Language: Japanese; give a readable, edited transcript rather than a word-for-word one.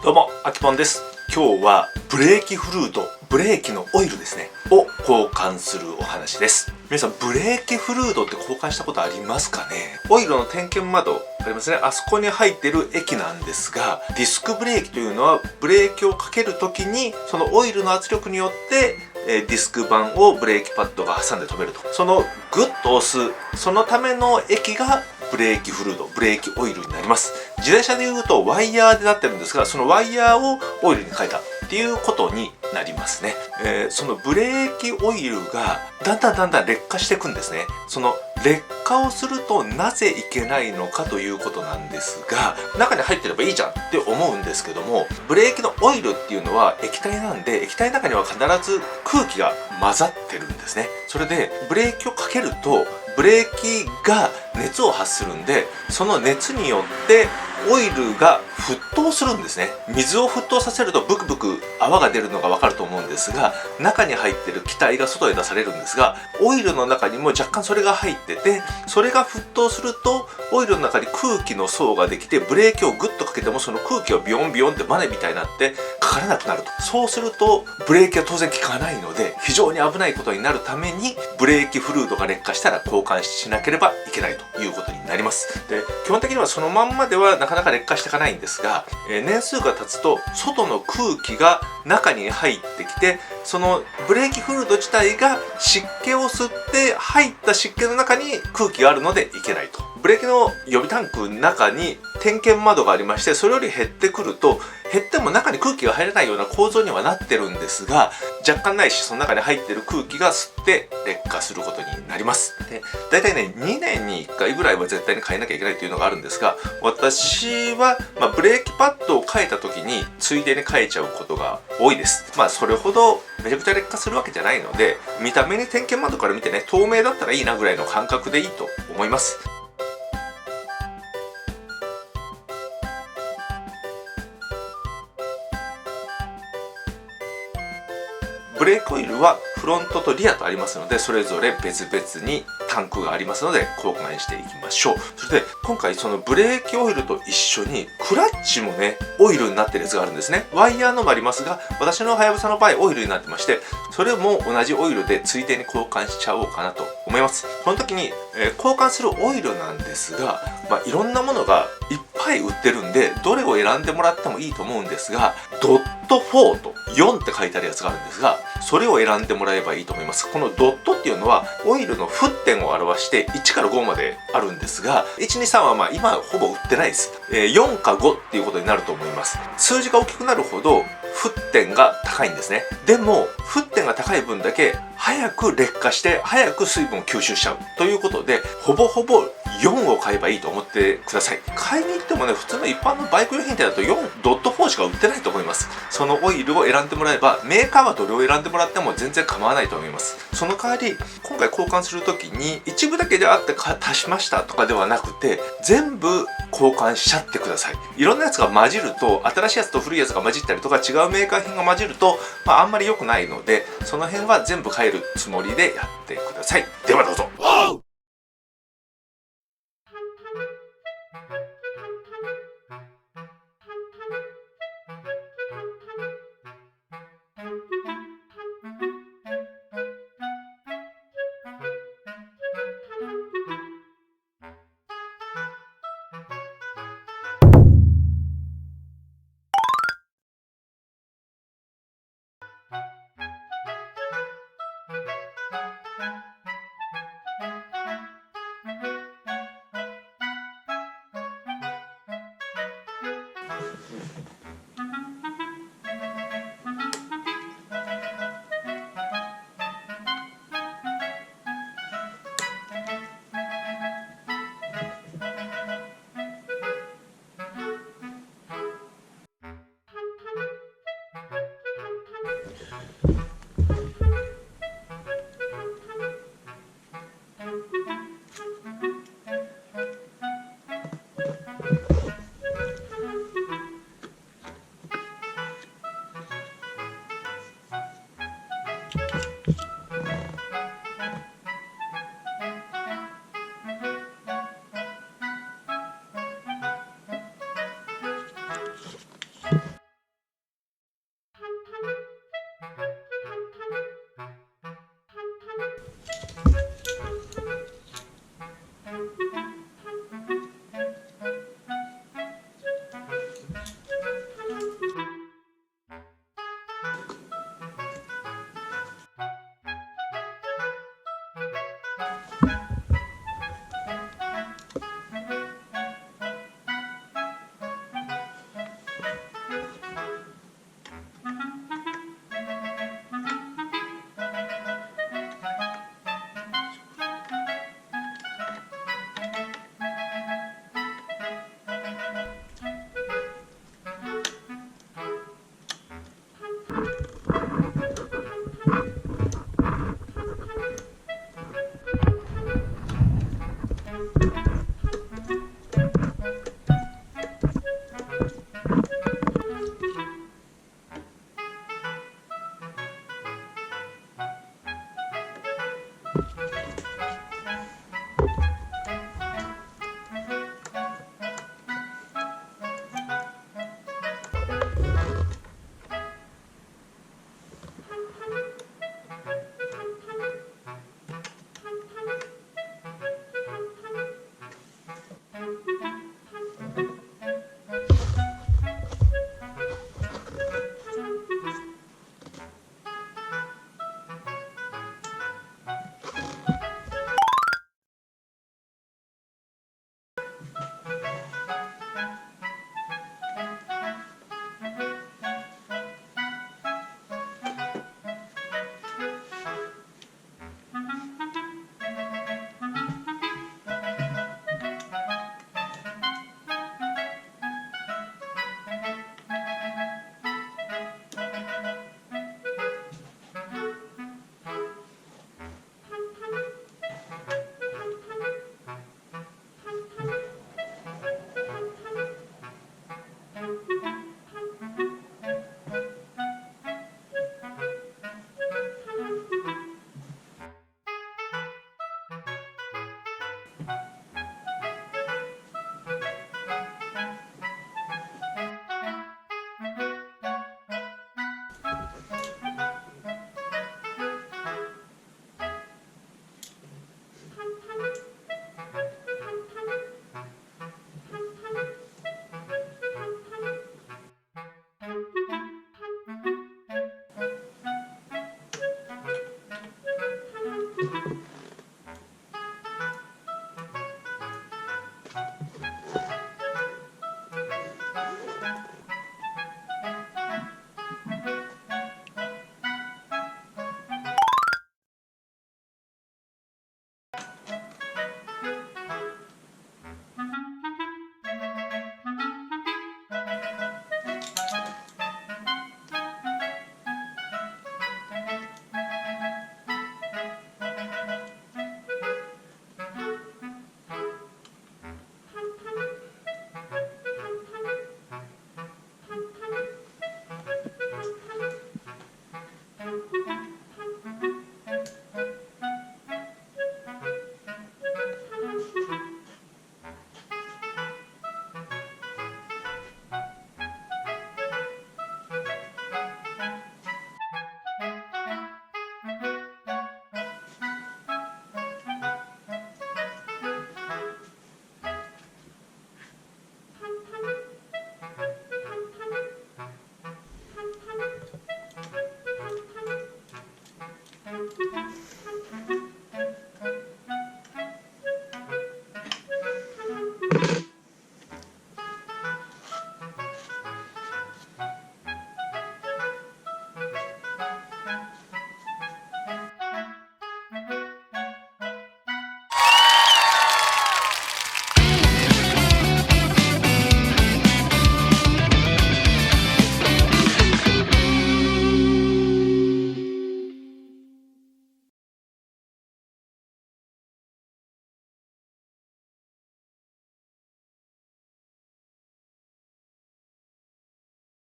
どうも、あきぽんです。今日はブレーキフルード、ブレーキのオイルですね、を交換するお話です。皆さん、ブレーキフルードって交換したことありますかね？オイルの点検窓ありますね。あそこに入ってる液なんですが、ディスクブレーキというのはブレーキをかけるときにそのオイルの圧力によってディスク板をブレーキパッドが挟んで止めると。そのグッと押す、そのための液がブレーキフルード、ブレーキオイルになります。自転車でいうとワイヤーでなってるんですが、そのワイヤーをオイルに変えたっていうことになりますね。そのブレーキオイルがだんだん劣化していくんですね。その劣化をするとなぜいけないのかということなんですが、中に入ってればいいじゃんって思うんですけども、ブレーキのオイルっていうのは液体なんで、液体の中には必ず空気が混ざってるんですね。それでブレーキをかけるとブレーキが熱を発するんで、その熱によってオイルが沸騰するんですね。水を沸騰させるとブクブク泡が出るのがわかると思うんですが、中に入ってる気体が外へ出されるんですが、オイルの中にも若干それが入ってて、それが沸騰するとオイルの中に空気の層ができて、ブレーキをグッとかけてもその空気がビヨンビヨンってバネみたいになってかからなくなると。そうするとブレーキは当然効かないので、非常に危ないことになるために、ブレーキフルードが劣化したら交換しなければいけないということになります。で、基本的にはそのまんまではなかなか劣化していかないんですが、年数が経つと外の空気が中に入ってきて、そのブレーキフルード自体が湿気を吸って、入った湿気の中に空気があるのでいけないと。ブレーキの予備タンクの中に点検窓がありまして、それより減ってくると、減っても中に空気が入らないような構造にはなってるんですが、若干ないし、その中に入ってる空気が吸って劣化することになります。で、大体ね、2年に1回ぐらいは絶対に変えなきゃいけないというのがあるんですが、私は、ブレーキパッドを変えた時についでに変えちゃうことが多いです。それほどめちゃくちゃ劣化するわけじゃないので、見た目に点検窓から見てね、透明だったらいいなぐらいの感覚でいいと思います。ブレーキオイルはフロントとリアとありますので、それぞれ別々にタンクがありますので交換していきましょう。それで今回そのブレーキオイルと一緒にクラッチもね、オイルになってるやつがあるんですね。ワイヤーのもありますが、私のはやぶさの場合オイルになってまして、それも同じオイルでついでに交換しちゃおうかなと思います。その時に、交換するオイルなんですが、いろんなものがいっぱい売ってるんで、どれを選んでもらってもいいと思うんですが、ドット4と4って書いてあるやつがあるんですが、それを選んでもらえばいいと思います。このドットっていうのはオイルの沸点を表して1から5まであるんですが、123は今ほぼ売ってないです。4か5っていうことになると思います。数字が大きくなるほど沸点が高いんですね。でも沸点が高い分だけ早く劣化して早く水分を吸収しちゃうということで、ほぼ4を買えばいいと思ってください。買いに行ってもね、普通の一般のバイク用品店だと4ドット4しか売ってないと思います。そのオイルを選んでもらえば、メーカーはどれを選んでもらっても全然構わないと思います。その代わり今回交換するときに一部だけであって足しましたとかではなくて、全部交換しちゃってください。いろんなやつが混じると、新しいやつと古いやつが混じったりとか、違うメーカー品が混じると、あんまり良くないので、その辺は全部変えるつもりでやってください。ではどうぞ。